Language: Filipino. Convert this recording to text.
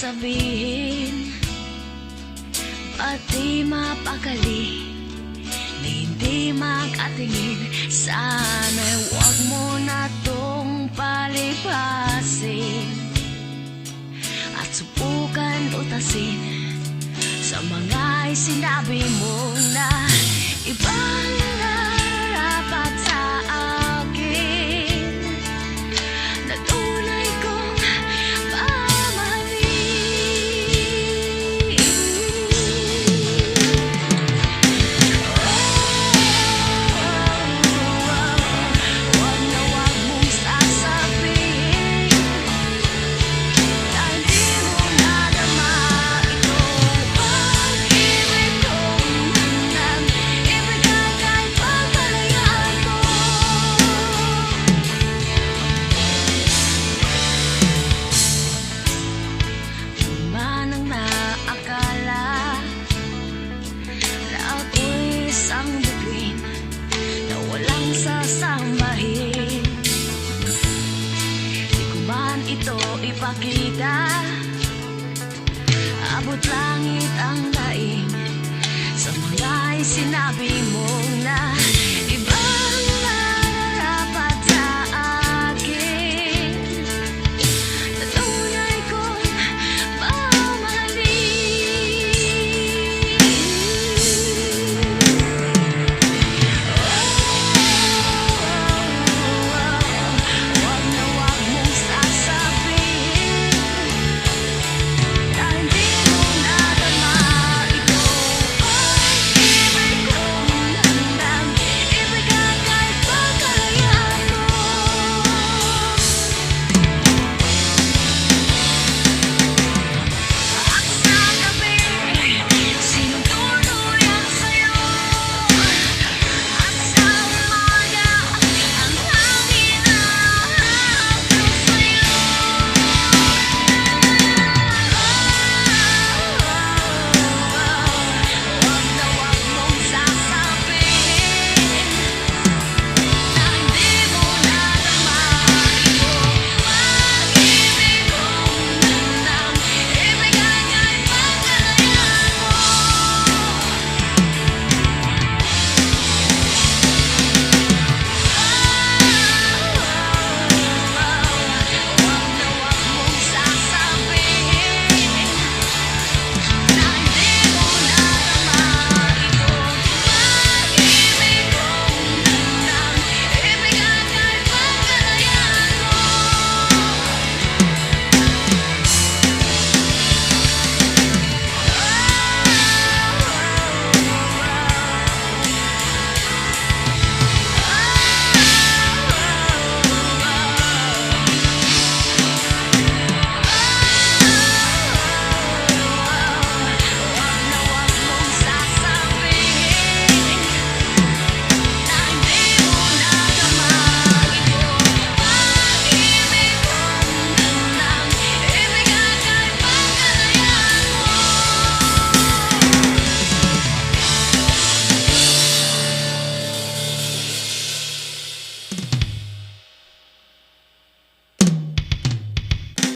sasabihin, pati mapakali na hindi makatingin. Sana'y huwag mo na tong palipasin at subukan utasin sa mga sinabi mo na ibang narapat sa akin na tunay kong pamahalin. Huwag na huwag mong sasabihin na hindi mo nadama ito. Pag-ibig kong nag-ibigay kahit pagkalayaan mo. Manang naakala na ako'y isang bituin na walang sasambahin. Di ko man ito ipakita, abot langit ang daing sa mga sinabi mo.